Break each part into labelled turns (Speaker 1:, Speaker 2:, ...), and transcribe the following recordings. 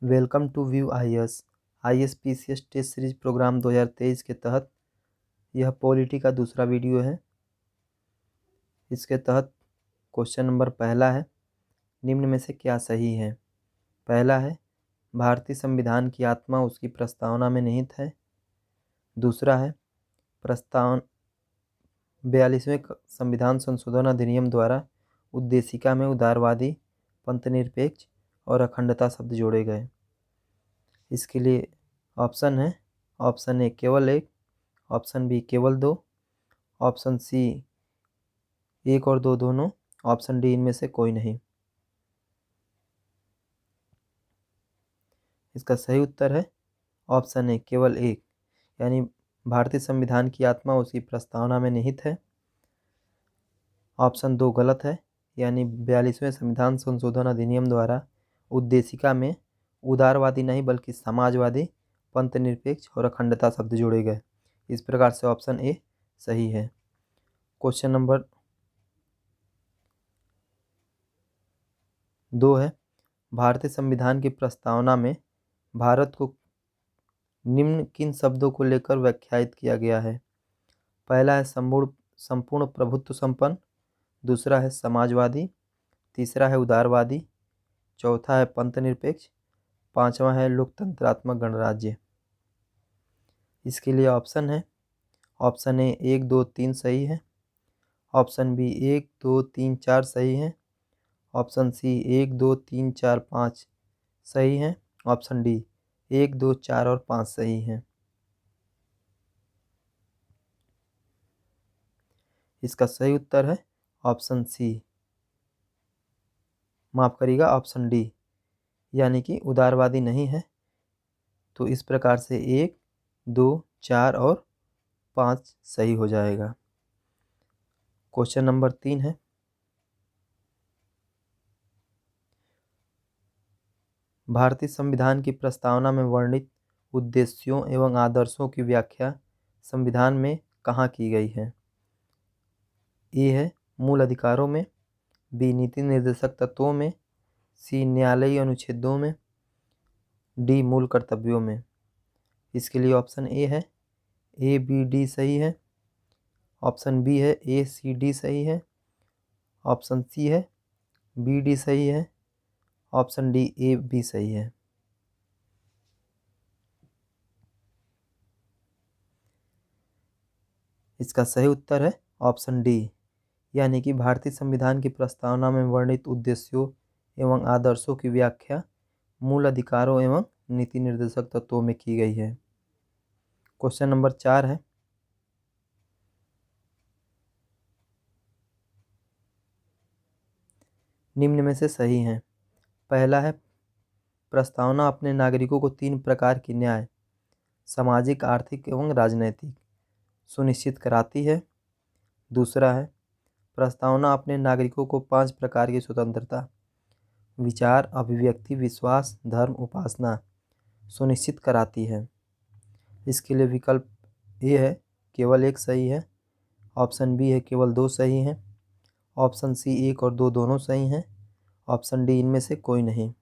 Speaker 1: Welcome to view I S PCS test series program 2023 के तहत यह पॉलिटी का दूसरा वीडियो है। इसके तहत क्वेश्चन नंबर पहला है, निम्न में से क्या सही है। पहला है, भारतीय संविधान की आत्मा उसकी प्रस्तावना में निहित है। दूसरा है, प्रस्तावना 42वें संविधान संशोधन अधिनियम द्वारा उद्देशिका में उदारवादी, पंथनिरपेक्ष और अखंडता शब्द जोड़े गए। इसके लिए ऑप्शन है, ऑप्शन ए केवल एक, ऑप्शन बी केवल दो, ऑप्शन सी एक और दो दोनों, ऑप्शन डी इनमें से कोई नहीं। इसका सही उत्तर है ऑप्शन ए केवल एक, यानी भारतीय संविधान की आत्मा उसकी प्रस्तावना में निहित है। ऑप्शन दो गलत है, यानी 42वें संविधान संशोधन अधिनियम द्वारा उद्देशिका में उदारवादी नहीं बल्कि समाजवादी, पंथनिरपेक्ष और अखंडता शब्द जोड़े गए। इस प्रकार से ऑप्शन ए सही है। क्वेश्चन नंबर 2 है, भारतीय संविधान की प्रस्तावना में भारत को निम्न किन शब्दों को लेकर व्याख्यायित किया गया है। पहला है संपूर्ण प्रभुत्व संपन्न, दूसरा है समाजवादी, तीसरा है उदारवादी, चौथा है पंथनिरपेक्ष, पांचवा है लोकतंत्रात्मक गणराज्य। इसके लिए ऑप्शन है, ऑप्शन ए 1 2 3 सही है, ऑप्शन बी 1 2 3 4 सही है, ऑप्शन सी 1 2 3 4 5 सही है, ऑप्शन डी 1 2 4 और 5 सही है। इसका सही उत्तर है ऑप्शन सी, माफ करिएगा ऑप्शन डी, यानी कि उदारवादी नहीं है। तो इस प्रकार से 1 2 4 और 5 सही हो जाएगा। क्वेश्चन नंबर 3 है, भारतीय संविधान की प्रस्तावना में वर्णित उद्देश्यों एवं आदर्शों की व्याख्या संविधान में कहाँ की गई है। ए है मूल अधिकारों में, बी नीति निर्देशक तत्वों में, सी न्यायालयीय अनुच्छेदों में, डी मूल कर्तव्यों में। इसके लिए ऑप्शन ए है ए बी डी सही है, ऑप्शन बी है ए सी डी सही है, ऑप्शन सी है बी डी सही है, ऑप्शन डी ए बी सही है। इसका सही उत्तर है ऑप्शन डी, यानी कि भारतीय संविधान की प्रस्तावना में वर्णित उद्देश्यों एवं आदर्शों की व्याख्या मूल अधिकारों एवं नीति निर्देशक तत्वों में की गई है। क्वेश्चन नंबर 4 है, निम्न में से सही है। पहला है, प्रस्तावना अपने नागरिकों को 3 प्रकार की न्याय, सामाजिक, आर्थिक एवं राजनैतिक सुनिश्चित कराती है। दूसरा है, प्रस्तावना अपने नागरिकों को 5 प्रकार की स्वतंत्रता, विचार, अभिव्यक्ति, विश्वास, धर्म, उपासना सुनिश्चित कराती है। इसके लिए विकल्प ए है केवल एक सही है, ऑप्शन बी है केवल 2 सही है, ऑप्शन सी 1 और 2 दोनों सही हैं, ऑप्शन डी इनमें से कोई नहीं।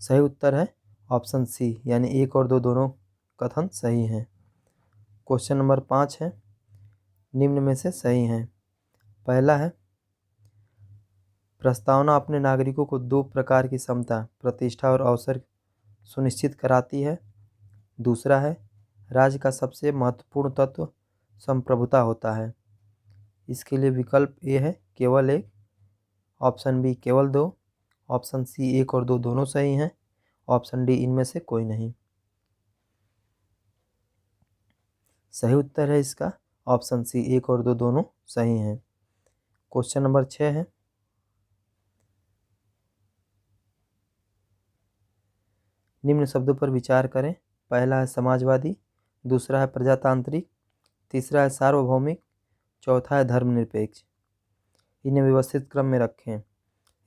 Speaker 1: सही उत्तर है ऑप्शन सी, यानी 1 और 2 दोनों कथन सही हैं। क्वेश्चन नंबर 5 है, निम्न में से सही हैं। पहला है, प्रस्तावना अपने नागरिकों को 2 प्रकार की समता, प्रतिष्ठा और अवसर सुनिश्चित कराती है। दूसरा है, राज्य का सबसे महत्वपूर्ण तत्व संप्रभुता होता है। इसके लिए विकल्प ए है केवल एक, ऑप्शन बी केवल 2, ऑप्शन सी 1 और 2 दोनों सही हैं, ऑप्शन डी इनमें से कोई नहीं। सही उत्तर है इसका ऑप्शन सी 1 और 2 दोनों सही हैं। क्वेश्चन नंबर 6 है, निम्न शब्दों पर विचार करें। पहला है समाजवादी, दूसरा है प्रजातांत्रिक, तीसरा है सार्वभौमिक, चौथा है धर्मनिरपेक्ष। इन्हें व्यवस्थित क्रम में रखें।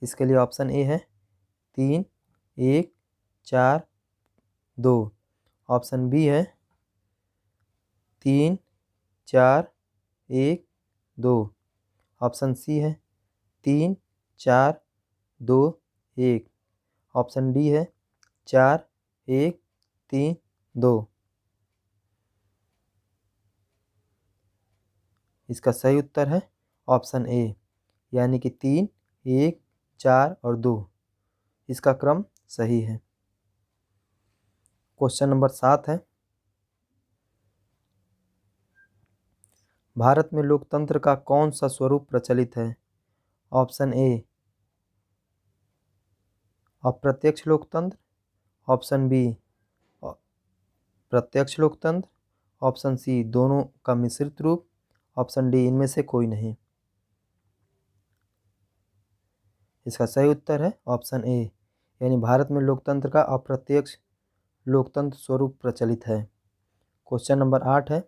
Speaker 1: इसके लिए ऑप्शन ए है 3 1 4 2, ऑप्शन बी है 3 4 1 2, ऑप्शन सी है 3 4 2 1। ऑप्शन डी है 4 1 3 2। इसका सही उत्तर है ऑप्शन ए, यानी कि 3 1 4 और 2। इसका क्रम सही है। क्वेश्चन नंबर 7 है, भारत में लोकतंत्र का कौन सा स्वरूप प्रचलित है? ऑप्शन ए अप्रत्यक्ष लोकतंत्र, ऑप्शन बी प्रत्यक्ष लोकतंत्र, ऑप्शन सी दोनों का मिश्रित रूप, ऑप्शन डी इनमें से कोई नहीं। इसका सही उत्तर है ऑप्शन ए, यानी भारत में लोकतंत्र का अप्रत्यक्ष लोकतंत्र स्वरूप प्रचलित है। क्वेश्चन नंबर 8 है,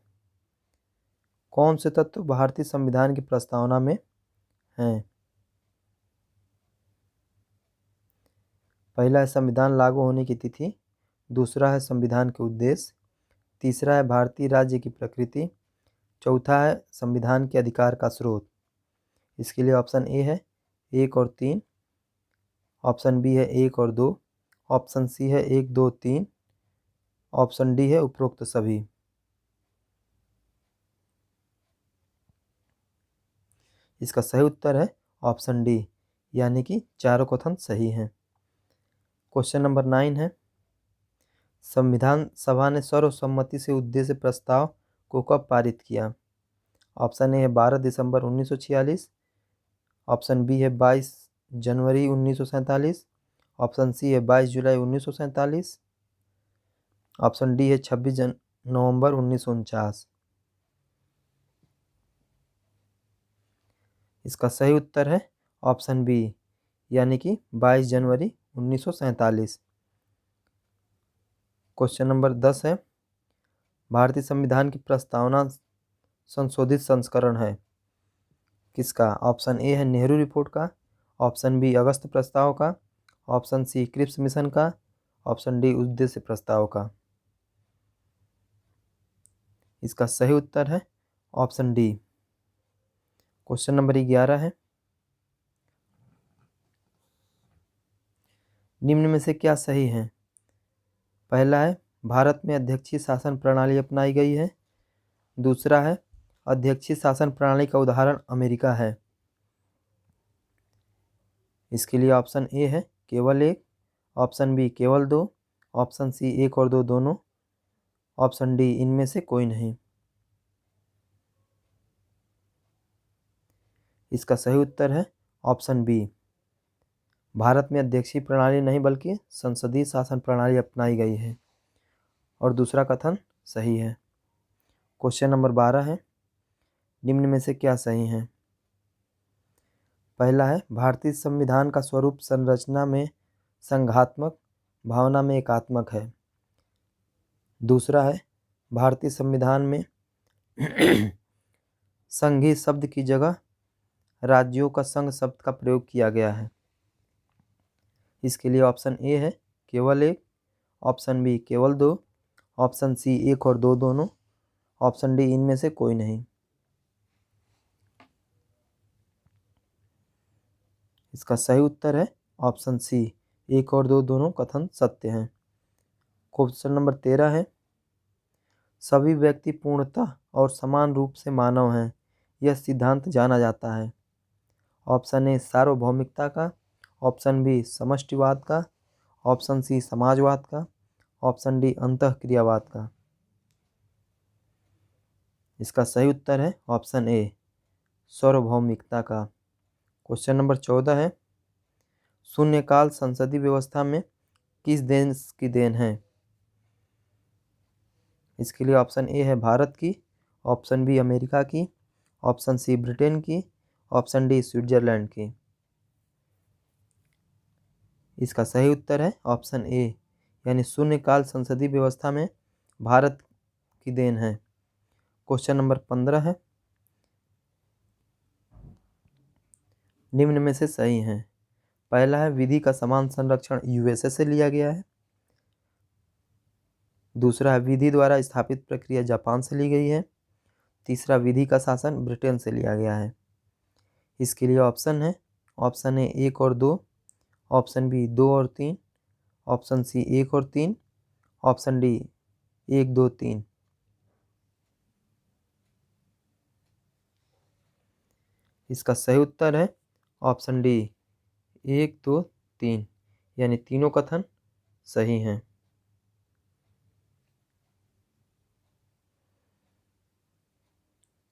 Speaker 1: कौन से तत्व भारतीय संविधान की प्रस्तावना में हैं? पहला है संविधान लागू होने की तिथि, दूसरा है संविधान के उद्देश्य, तीसरा है भारतीय राज्य की प्रकृति, चौथा है संविधान के अधिकार का स्रोत। इसके लिए ऑप्शन ए है 1 और 3, ऑप्शन बी है 1 और 2, ऑप्शन सी है 1 2 3, ऑप्शन डी है उपरोक्त सभी। इसका सही उत्तर है ऑप्शन डी, यानी कि चारों कथन सही हैं। क्वेश्चन नंबर 9 है, संविधान सभा ने सर्वसम्मति से उद्देश्य प्रस्ताव को कब पारित किया? ऑप्शन ए है 12 दिसंबर 1946, ऑप्शन बी है 22 जनवरी 1947, ऑप्शन सी है 22 जुलाई 1947, ऑप्शन डी है 26 नवंबर 1949। इसका सही उत्तर है ऑप्शन बी, यानी कि 22 जनवरी 1947। क्वेश्चन नंबर 10 है, भारतीय संविधान की प्रस्तावना संशोधित संस्करण है किसका? ऑप्शन ए है नेहरू रिपोर्ट का, ऑप्शन बी अगस्त प्रस्ताव का, ऑप्शन सी क्रिप्स मिशन का, ऑप्शन डी उद्देश्य प्रस्ताव का। इसका सही उत्तर है ऑप्शन डी। क्वेश्चन नंबर 11 है, निम्न में से क्या सही है? पहला है भारत में अध्यक्षीय शासन प्रणाली अपनाई गई है, दूसरा है अध्यक्षीय शासन प्रणाली का उदाहरण अमेरिका है। इसके लिए ऑप्शन ए है केवल 1, ऑप्शन बी केवल 2, ऑप्शन सी 1 और 2 दोनों, ऑप्शन डी इनमें से कोई नहीं। इसका सही उत्तर है ऑप्शन बी, भारत में अध्यक्षीय प्रणाली नहीं बल्कि संसदीय शासन प्रणाली अपनाई गई है, और दूसरा कथन सही है। क्वेश्चन नंबर 12 है, निम्न में से क्या सही है? पहला है भारतीय संविधान का स्वरूप संरचना में संघात्मक, भावना में एकात्मक है। दूसरा है भारतीय संविधान में संघीय शब्द की जगह राज्यों का संघ शब्द का प्रयोग किया गया है। इसके लिए ऑप्शन ए है केवल 1, ऑप्शन बी केवल 2, ऑप्शन सी 1 और 2 दोनों, ऑप्शन डी इनमें से कोई नहीं। इसका सही उत्तर है ऑप्शन सी, 1 और 2 दोनों कथन सत्य हैं। क्वेश्चन नंबर 13 है, सभी व्यक्ति पूर्णतः और समान रूप से मानव हैं, यह सिद्धांत जाना जाता है। ऑप्शन ए सार्वभौमिकता का, ऑप्शन बी समष्टिवाद का, ऑप्शन सी समाजवाद का, ऑप्शन डी अंतःक्रियावाद का। इसका सही उत्तर है ऑप्शन ए सार्वभौमिकता का। क्वेश्चन नंबर 14 है, शून्यकाल संसदीय व्यवस्था में किस देश की देन है? इसके लिए ऑप्शन ए है भारत की, ऑप्शन बी अमेरिका की, ऑप्शन सी ब्रिटेन की, ऑप्शन डी स्विट्जरलैंड की। इसका सही उत्तर है ऑप्शन ए, यानी शून्यकाल संसदीय व्यवस्था में भारत की देन है। क्वेश्चन नंबर 15 है, निम्न में से सही है? पहला है विधि का समान संरक्षण यूएसए से लिया गया है, दूसरा है विधि द्वारा स्थापित प्रक्रिया जापान से ली गई है, तीसरा विधि का शासन ब्रिटेन से लिया गया है। इसके लिए ऑप्शन है ऑप्शन ए 1 और 2, ऑप्शन बी 2 और 3, ऑप्शन सी 1 और 3, ऑप्शन डी 1 2 3। इसका सही उत्तर है ऑप्शन डी 1 2 3, यानी तीनों कथन सही हैं।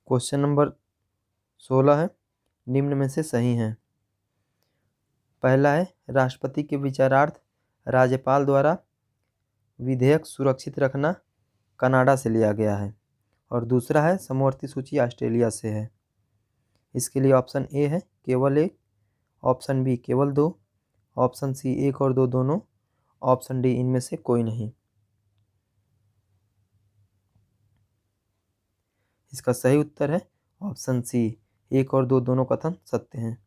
Speaker 1: क्वेश्चन नंबर 16 है, निम्न में से सही हैं। पहला है, राष्ट्रपति के विचारार्थ राज्यपाल द्वारा विधेयक सुरक्षित रखना कनाडा से लिया गया है। और दूसरा है, समवर्ती सूची ऑस्ट्रेलिया से है। इसके लिए ऑप्शन ए है केवल 1, ऑप्शन बी केवल 2, ऑप्शन सी 1 और 2 दोनों, ऑप्शन डी इनमें से कोई नहीं। इसका सही उत्तर है ऑप्शन सी 1 और 2 दोनों कथन सत्य हैं।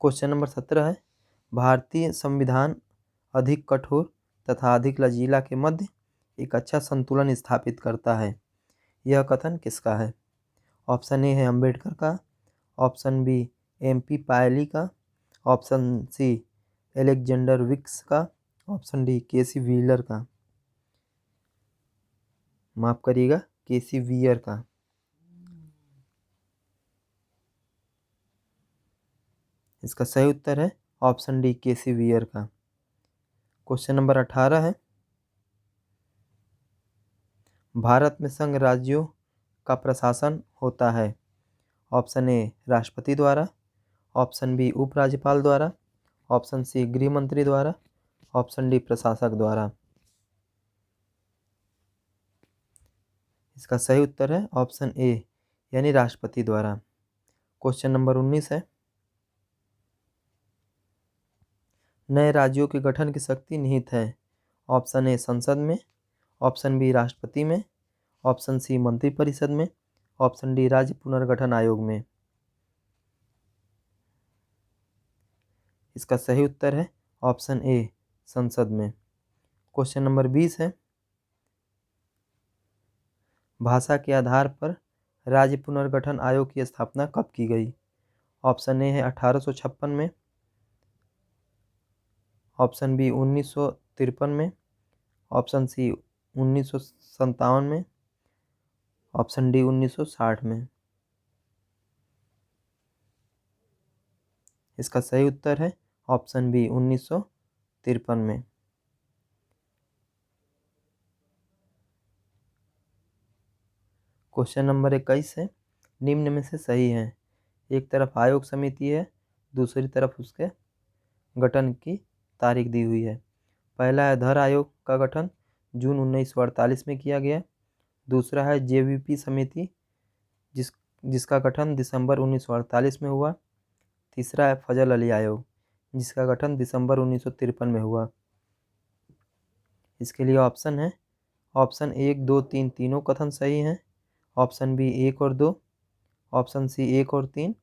Speaker 1: क्वेश्चन नंबर 17 है, भारतीय संविधान अधिक कठोर तथा अधिक लचीला के मध्य एक अच्छा संतुलन स्थापित करता है। यह कथन किसका है? ऑप्शन ए है अंबेडकर का, ऑप्शन बी MP पायली का, ऑप्शन सी एलेक्जेंडर विक्स का, ऑप्शन डी KC व्हीलर का। माफ करिएगा, KC व्हीयर का। इसका सही उत्तर है ऑप्शन डी KC व्हीयर का। क्वेश्चन नंबर 18 है, भारत में संघ राज्यों का प्रशासन होता है। ऑप्शन ए राष्ट्रपति द्वारा, ऑप्शन बी उपराज्यपाल द्वारा, ऑप्शन सी गृह मंत्री द्वारा, ऑप्शन डी प्रशासक द्वारा। इसका सही उत्तर है ऑप्शन ए, यानी राष्ट्रपति द्वारा। क्वेश्चन नंबर 19 है, नए राज्यों के गठन की शक्ति निहित है। ऑप्शन ए संसद में, ऑप्शन बी राष्ट्रपति में, ऑप्शन सी मंत्रिपरिषद में, ऑप्शन डी राज्य पुनर्गठन आयोग में। इसका सही उत्तर है ऑप्शन ए संसद में। क्वेश्चन नंबर 20 है, भाषा के आधार पर राज्य पुनर्गठन आयोग की स्थापना कब की गई? ऑप्शन ए है 1856 में, ऑप्शन बी 1953 में, ऑप्शन सी 1957 में, ऑप्शन डी 1960 में। इसका सही उत्तर है ऑप्शन बी 1953 में। क्वेश्चन नंबर 21 है, निम्न में से सही है। एक तरफ आयोग समिति है, दूसरी तरफ उसके गठन की तारीख दी हुई है। पहला है धर आयोग का गठन जून 1948 में किया गया। दूसरा है JVP समिति जिसका गठन दिसंबर 1948 में हुआ। तीसरा है फजल अली आयोग जिसका गठन दिसंबर 1953 में हुआ। इसके लिए ऑप्शन है, ऑप्शन 1 2 3 तीनों कथन सही हैं, ऑप्शन बी 1 और 2, ऑप्शन सी 1 और 3,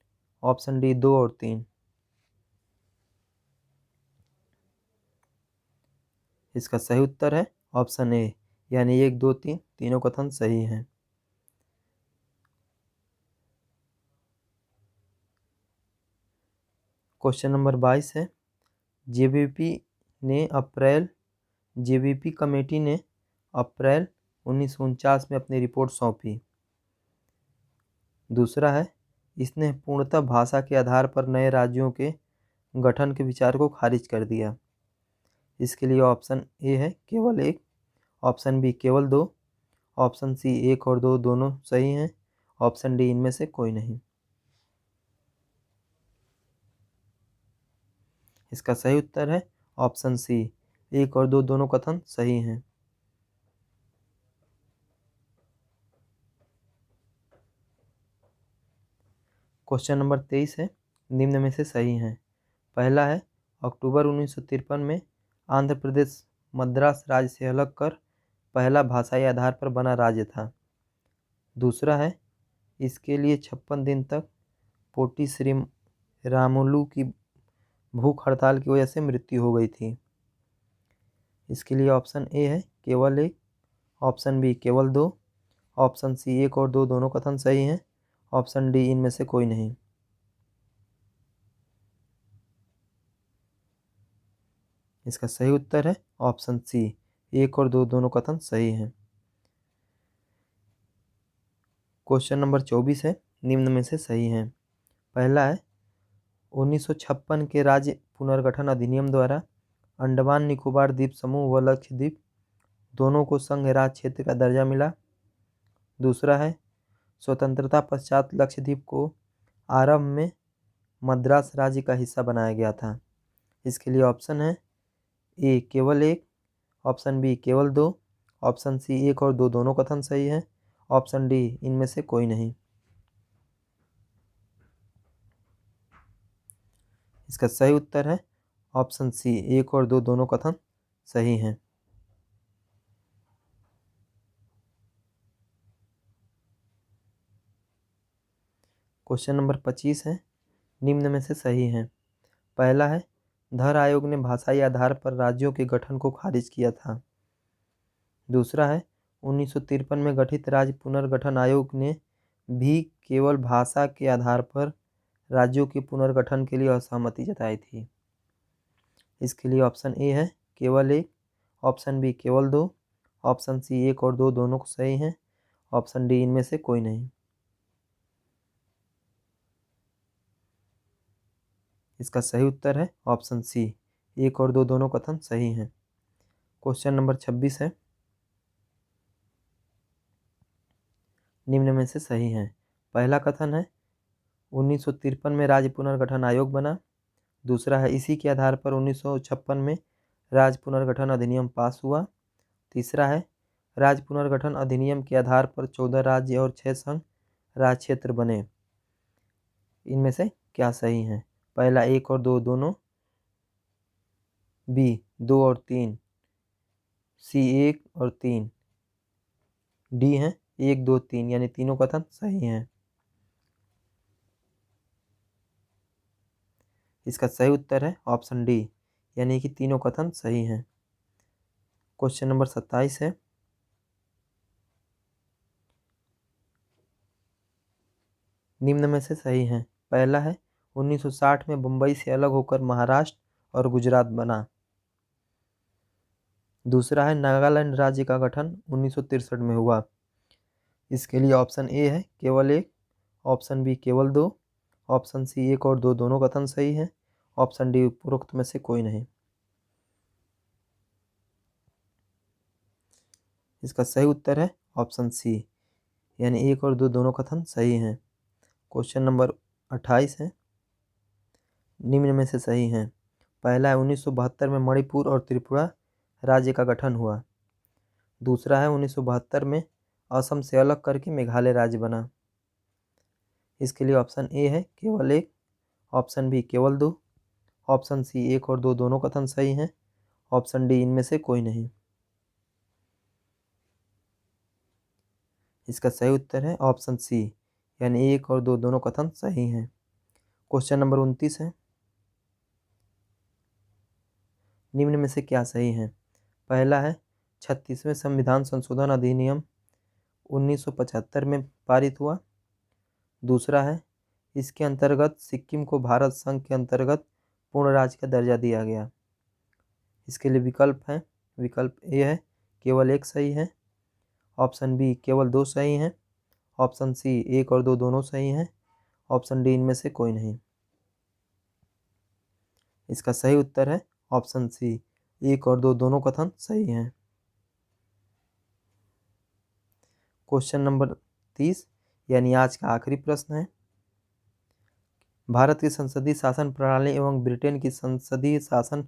Speaker 1: ऑप्शन डी 2 और 3। इसका सही उत्तर है ऑप्शन ए, यानी 1 2 3 तीनों कथन सही हैं। क्वेश्चन नंबर 22 है, JVP कमेटी ने अप्रैल 1949 में अपनी रिपोर्ट सौंपी। दूसरा है, इसने पूर्णतः भाषा के आधार पर नए राज्यों के गठन के विचार को खारिज कर दिया। इसके लिए ऑप्शन ए है केवल 1, ऑप्शन बी केवल 2, ऑप्शन सी 1 और 2 दोनों सही हैं, ऑप्शन डी इनमें से कोई नहीं। इसका सही उत्तर है ऑप्शन सी 1 और 2 दोनों कथन सही हैं। क्वेश्चन नंबर 23 है, निम्न में से सही हैं। पहला है, अक्टूबर 1953 में आंध्र प्रदेश मद्रास राज्य से अलग कर पहला भाषाई आधार पर बना राज्य था। दूसरा है, इसके लिए 56 दिन तक पोटी श्रीरामुलु की भूख हड़ताल की वजह से मृत्यु हो गई थी। इसके लिए ऑप्शन ए है केवल 1, ऑप्शन बी केवल 2, ऑप्शन सी 1 और 2 दोनों कथन सही हैं, ऑप्शन डी इनमें से कोई नहीं। इसका सही उत्तर है ऑप्शन सी, 1 और 2 दोनों कथन सही हैं। क्वेश्चन नंबर 24 है, निम्न में से सही है। पहला है 1956 के राज्य पुनर्गठन अधिनियम द्वारा अंडमान निकोबार द्वीप समूह व लक्षद्वीप दोनों को संघ राज्य क्षेत्र का दर्जा मिला। दूसरा है स्वतंत्रता पश्चात लक्षद्वीप को आरंभ में मद्रास राज्य का हिस्सा बनाया गया था। इसके लिए ऑप्शन है ए केवल 1, ऑप्शन बी केवल 2, ऑप्शन सी 1 और 2 दोनों कथन सही है, ऑप्शन डी इनमें से कोई नहीं। इसका सही उत्तर है ऑप्शन सी, 1 और 2 दोनों कथन सही हैं। क्वेश्चन नंबर 25 है, निम्न में से सही है। पहला है धर आयोग ने भाषाई आधार पर राज्यों के गठन को खारिज किया था। दूसरा है 1953 में गठित राज्य पुनर्गठन आयोग ने भी केवल भाषा के आधार पर राज्यों के पुनर्गठन के लिए असहमति जताई थी। इसके लिए ऑप्शन ए है केवल 1, ऑप्शन बी केवल 2, ऑप्शन सी 1 और 2 दोनों सही हैं, ऑप्शन डी इनमें से कोई नहीं। इसका सही उत्तर है ऑप्शन सी, 1 और 2 दोनों कथन सही हैं। क्वेश्चन नंबर 26 है, निम्न में से सही है। पहला कथन है 1953 में राज्य पुनर्गठन आयोग बना। दूसरा है इसी के आधार पर 1956 में राज्य पुनर्गठन अधिनियम पास हुआ। तीसरा है राज्य पुनर्गठन अधिनियम के आधार पर 14 राज्य और 6 संघ राज्य क्षेत्र बने। इनमें से क्या सही है? पहला 1 और 2 दोनों, बी 2 और 3, सी 1 और 3, डी है 1 2 3, यानी तीनों कथन सही हैं। इसका सही उत्तर है ऑप्शन डी, यानी कि तीनों कथन सही हैं। क्वेश्चन नंबर 27 है, निम्न में से सही है। पहला है 1960 में बम्बई से अलग होकर महाराष्ट्र और गुजरात बना। दूसरा है नागालैंड राज्य का गठन 1963 में हुआ। इसके लिए ऑप्शन ए है केवल 1, ऑप्शन बी केवल 2, ऑप्शन सी 1 और 2 दोनों कथन सही है, ऑप्शन डी उपरोक्त में से कोई नहीं। इसका सही उत्तर है ऑप्शन सी, यानी 1 और 2 दोनों कथन सही हैं। क्वेश्चन नंबर 28 है, निम्न में से सही हैं। पहला है 1972 में मणिपुर और त्रिपुरा राज्य का गठन हुआ। दूसरा है 1972 में असम से अलग करके मेघालय राज्य बना। इसके लिए ऑप्शन ए है केवल 1, ऑप्शन बी केवल 2, ऑप्शन सी 1 और 2 दोनों कथन सही हैं, ऑप्शन डी इनमें से कोई नहीं। इसका सही उत्तर है ऑप्शन सी, यानी 1 और 2 दोनों कथन सही हैं। क्वेश्चन नंबर 29 है, निम्न में से क्या सही है? पहला है 36वें संविधान संशोधन अधिनियम 1975 में पारित हुआ। दूसरा है इसके अंतर्गत सिक्किम को भारत संघ के अंतर्गत पूर्ण राज्य का दर्जा दिया गया। इसके लिए विकल्प हैं, विकल्प ए है केवल 1 सही है, ऑप्शन बी केवल 2 सही हैं, ऑप्शन सी 1 और 2 दोनों सही हैं, ऑप्शन डी इनमें से कोई नहीं। इसका सही उत्तर है ऑप्शन सी, 1 और 2 दोनों कथन सही हैं। क्वेश्चन नंबर 30, यानी आज का आखिरी प्रश्न है, भारत की संसदीय शासन प्रणाली एवं ब्रिटेन की संसदीय शासन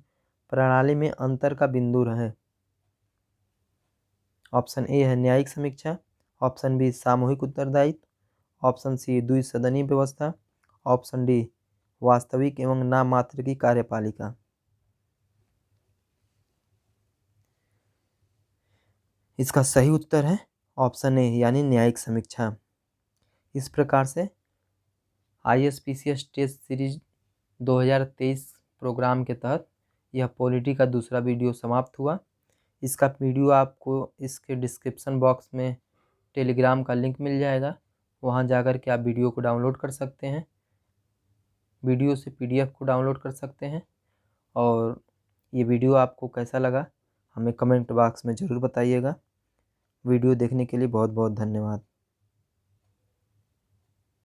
Speaker 1: प्रणाली में अंतर का बिंदु है। ऑप्शन ए है न्यायिक समीक्षा, ऑप्शन बी सामूहिक उत्तरदायित्व, ऑप्शन सी द्विसदनीय व्यवस्था, ऑप्शन डी वास्तविक एवं नाम मात्र की कार्यपालिका। इसका सही उत्तर है ऑप्शन ए, यानी न्यायिक समीक्षा। इस प्रकार से ISPCS टेस्ट सीरीज 2023 प्रोग्राम के तहत यह पॉलिटी का दूसरा वीडियो समाप्त हुआ। इसका वीडियो आपको इसके डिस्क्रिप्शन बॉक्स में टेलीग्राम का लिंक मिल जाएगा, वहां जाकर के आप वीडियो को डाउनलोड कर सकते हैं, वीडियो से PDF को डाउनलोड कर सकते हैं और ये वीडियो आपको कैसा लगा हमें कमेंट बॉक्स में ज़रूर बताइएगा। वीडियो देखने के लिए बहुत बहुत धन्यवाद।